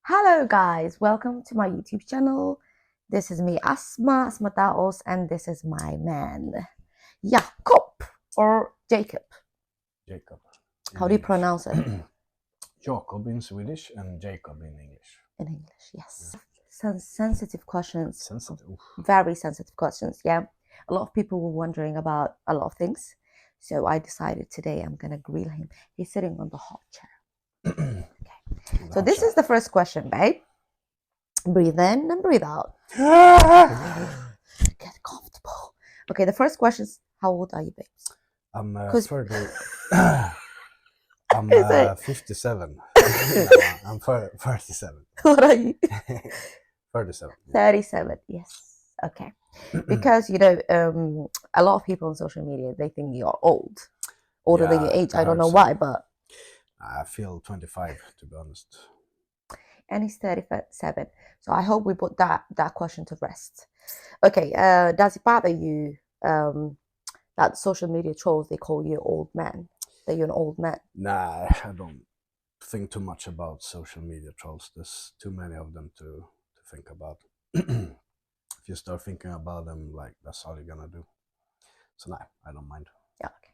Hello guys, welcome to my YouTube channel. This is me, Asma Taos, and this is my man, Jakob or Jacob. Jacob. How do you pronounce it? Jakob in Swedish and Jacob in English. In English, yes. Some sensitive questions. Sensitive. Oof. Very sensitive questions, yeah. A lot of people were wondering about a lot of things. So I decided today I'm going to grill him. He's sitting on the hot chair. Okay. So this is the first question, babe. Breathe in and breathe out. Get comfortable. Okay, the first question is, how old are you, babes? I'm 30. I'm 57. I'm 37. What are you? 37. 37, yes. Okay. Because, a lot of people on social media, they think you're older than your age. I don't know why, but... I feel 25, to be honest. And he's 37. So I hope we put that question to rest. Okay, does it bother you that social media trolls, they call you old man, that you're an old man? Nah, I don't think too much about social media trolls. There's too many of them to think about. If you start thinking about them, like, that's all you're gonna do. So nah, I don't mind. Yeah, okay.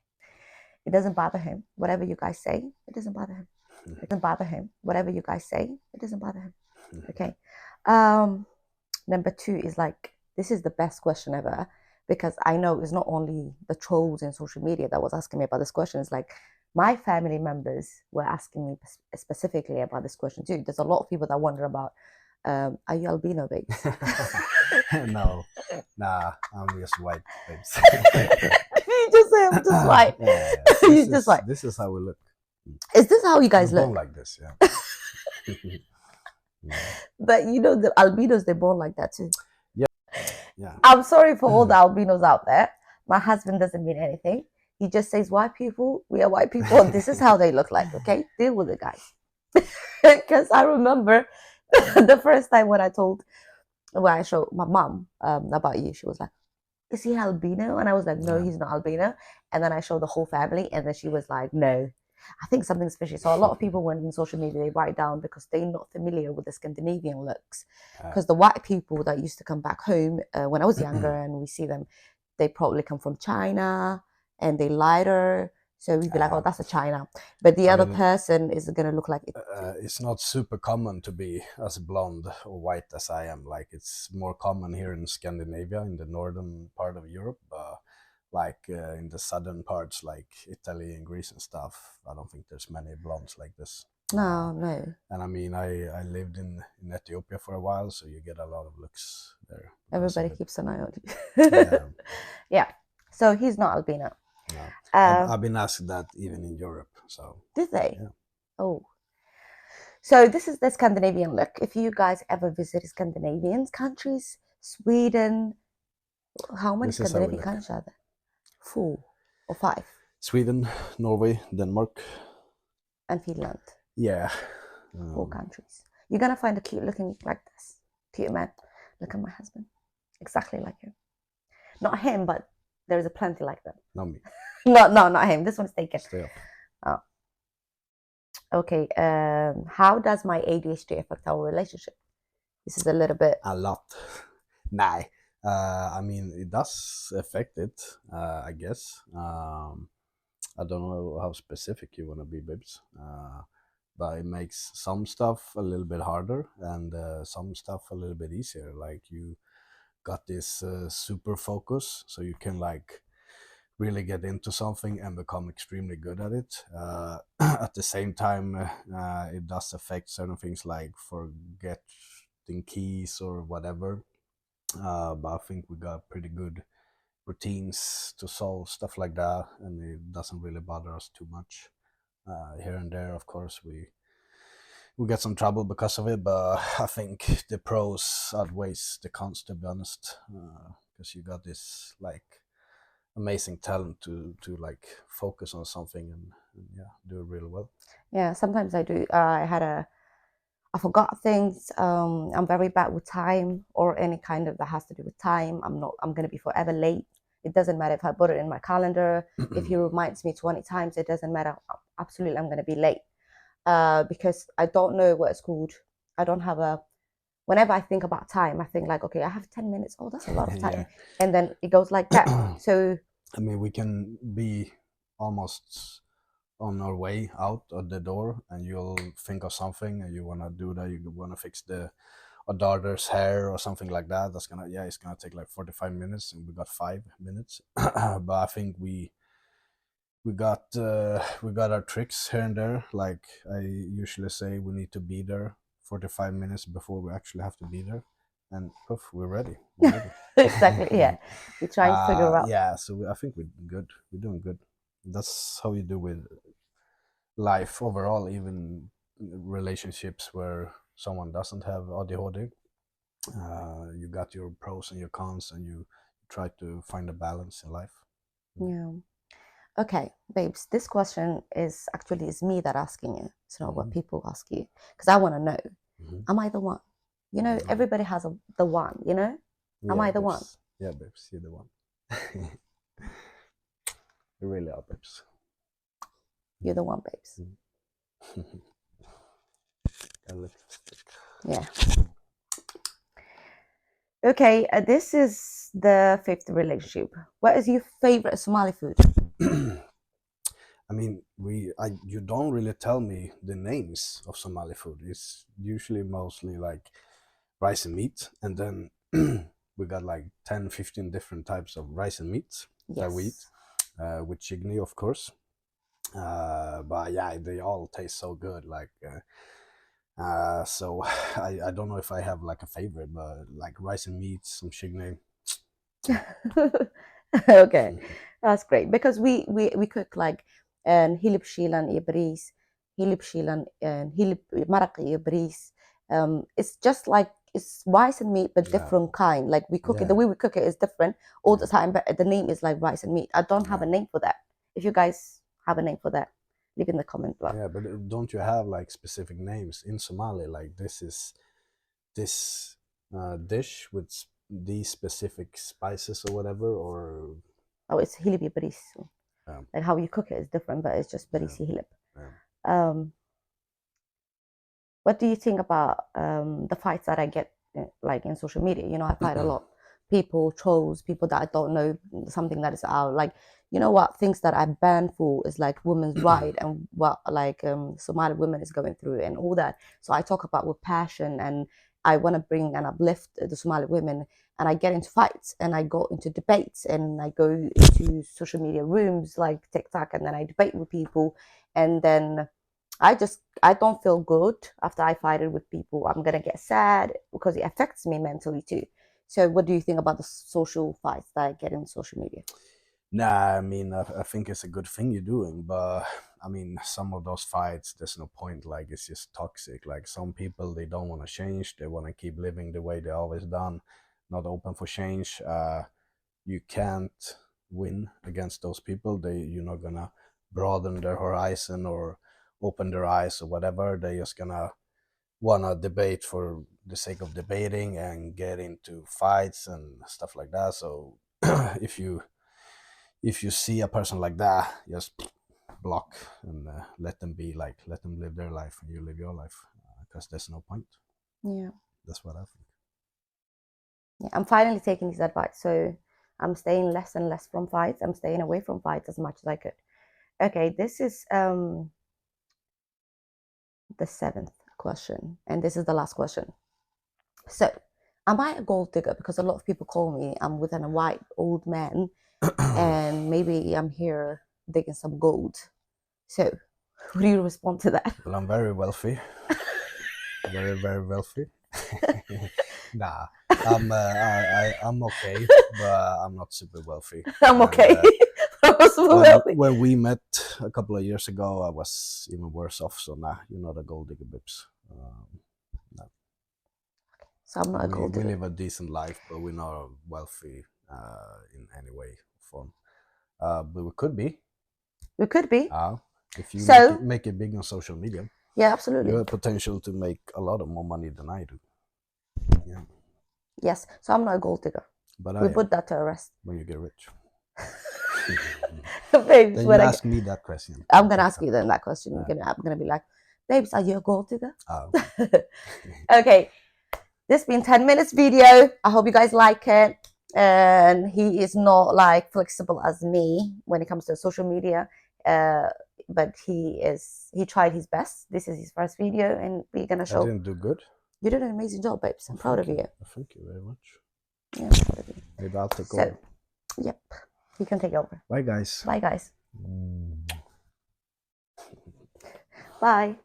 It doesn't bother him. Whatever you guys say, it doesn't bother him. It doesn't bother him. Whatever you guys say, it doesn't bother him. Okay. Number 2 is like, this is the best question ever, because I know it's not only the trolls in social media that was asking me about this question. It's like my family members were asking me specifically about this question too. There's a lot of people that wonder about, are you albino, babes? No, nah, I'm just white, babes. You just say I'm just white. Yeah. You just white. This is how we look. Is this how you guys We're look? born like this, yeah. Yeah. But the albinos, they're born like that too. Yeah. I'm sorry for all the albinos out there. My husband doesn't mean anything. He just says white people, we are white people, and this is how they look like, okay? Deal with it, guys. Because I remember the first time when I showed my mom about you, she was like, is he albino? And I was like, no, he's not albino. And then I showed the whole family, and then she was like, no, I think something's fishy. So a lot of people, when in social media, they write down because they're not familiar with the Scandinavian looks. Because the white people that used to come back home when I was younger, and we see them, they probably come from China, and they lighter. So we'd be like, oh, that's a China. But the other person is going to look like it. It's not super common to be as blonde or white as I am. Like, it's more common here in Scandinavia, in the northern part of Europe. Like in the southern parts, like Italy and Greece and stuff, I don't think there's many blondes like this. No. And I mean, I lived in Ethiopia for a while, so you get a lot of looks there. Everybody keeps an eye on you. Yeah. So he's not albino. No. I've been asked that even in Europe. So did they? Yeah. Oh. So this is the Scandinavian look. If you guys ever visit Scandinavian countries, Sweden, how many Scandinavian countries are there? 4 or 5. Sweden, Norway, Denmark, and Finland. Yeah. 4 countries. You're gonna find a cute looking like this. Cute man. Look at my husband. Exactly like him. Not him, but there's a plenty like them. Not me. No, not him. This one's taken. Stay up. Oh. Okay. How does my ADHD affect our relationship? This is a little bit. A lot. Nah. I mean, it does affect it, I guess. I don't know how specific you want to be, babes. But it makes some stuff a little bit harder and some stuff a little bit easier. Like, you got this super focus, so you can like really get into something and become extremely good at it. At the same time, it does affect certain things like forgetting keys or whatever. But I think we got pretty good routines to solve stuff like that, and it doesn't really bother us too much. Here and there, of course, we get some trouble because of it, but I think the pros outweighs the cons, to be honest, because you got this like amazing talent to like focus on something and yeah, do it really well. Yeah, sometimes I do. I forgot things. I'm very bad with time or any kind of that has to do with time. I'm gonna be forever late. It doesn't matter if I put it in my calendar. If he reminds me 20 times, it doesn't matter. Absolutely, I'm gonna be late. Because I don't know what it's called. I don't have a. Whenever I think about time, I think like, okay, I have 10 minutes. Oh, that's a lot of time, Yeah. and then it goes like that. So I mean, we can be almost on our way out of the door, and you'll think of something, and you wanna do that. You wanna fix a daughter's hair or something like that. That's gonna it's gonna take like 45 minutes, and we got 5 minutes. But I think we got our tricks here and there. Like I usually say, we need to be there 45 minutes before we actually have to be there, and poof, we're ready. We're ready. exactly, yeah. We try and figure out. Yeah, so I think we're good. We're doing good. That's how you do with life overall, even relationships where someone doesn't have ADHD. You got your pros and your cons, and you try to find a balance in life. Yeah. Okay, babes. This question is me that asking you. It's not what people ask you, because I want to know. Mhm. Am I the one? You know, everybody has the one. You know, am Yeah, I the one? babes. Yeah, babes, you're the one. You really are, babes. You're the one, babes. A lipstick. Yeah. Okay, this is the fifth relationship. What is your favorite Somali food? I mean, you don't really tell me the names of Somali food. It's usually mostly like rice and meat, and then we got like 10, 15 different types of rice and meat that we eat, Yes. with chigni, of course. But yeah, they all taste so good. So I don't know if I have like a favorite, but like rice and meat, some chigni. Okay, that's great because we cook like hilib shiilan iyo bariis, hilib shiilan and hilib maraq iyo bariis. It's just like it's rice and meat but Yeah, different kind. Like we cook it, the yeah, way we cook it is different all the yeah, time, but the name is like rice and meat. I don't have a yeah. name for that. If you guys have a name for that, leave in the comment below. Yeah, but don't you have like specific names in Somali? Like this is this dish with these specific spices or whatever, or Oh, it's hilib iyo bariis. um, Like how you cook it is different, but it's just yeah, bariis iyo hilib. yeah. Um, what do you think about the fights that I get like in social media? You know, I fight a lot. People, trolls, people that I don't know, something that is out. Like, you know what? Things that I ban for is like women's right and what like Somali women is going through and all that. So I talk about with passion and I want to bring and uplift the Somali women. And I get into fights and I go into debates and I go into social media rooms like TikTok and then I debate with people and then I don't feel good after I fight it with people. I'm gonna get sad because it affects me mentally too. So what do you think about the social fights that I get in social media? Nah, I mean, I think it's a good thing you're doing, but I mean, some of those fights, there's no point. Like, it's just toxic. Like, some people, they don't want to change. They want to keep living the way they always done, not open for change. You can't win against those people. You're not gonna broaden their horizon or open their eyes or whatever. They're just gonna wanna debate for the sake of debating and get into fights and stuff like that. So if you see a person like that, just block and let them be. Like, let them live their life and you live your life, because there's no point. Yeah. That's what I think. Yeah, I'm finally taking this advice. So I'm staying less and less from fights. I'm staying away from fights as much as I could. Okay, this is the seventh question, and this is the last question. So, am I a gold digger? Because a lot of people call me I'm with a white old man, and maybe I'm here digging some gold. So, how do you respond to that? Well, I'm very wealthy. Very, very wealthy. Nah, I'm okay, but I'm not super wealthy. I'm And okay. I'm super when wealthy. when we met a couple of years ago, I was even worse off. So nah, you're not a gold digger, Bips. No. So I'm not a gold We digger. live a decent life, but we're not wealthy in any way or form. But we could be. We could be. If you So make it big on social media, yeah, you absolutely. have potential to make a lot of more money than I do. Yeah, Yes. So I'm not a gold digger. but We I am put that to rest. when you get rich. Babes, Then when you I ask me that question. I'm gonna ask you then that question. I'm gonna be like, Babes, are you a gold digger? Oh. Okay, this has been 10 minutes video. I hope you guys like it. And he is not like flexible as me when it comes to social media. But he tried his best. This is his first video, and we're gonna I show. didn't do good. You did an amazing job, babes. I'm proud of you. Thank you very much. Yeah, I'm proud of you. Maybe I'll take So, over. yep, you can take over. Bye, guys. Bye, guys. Bye.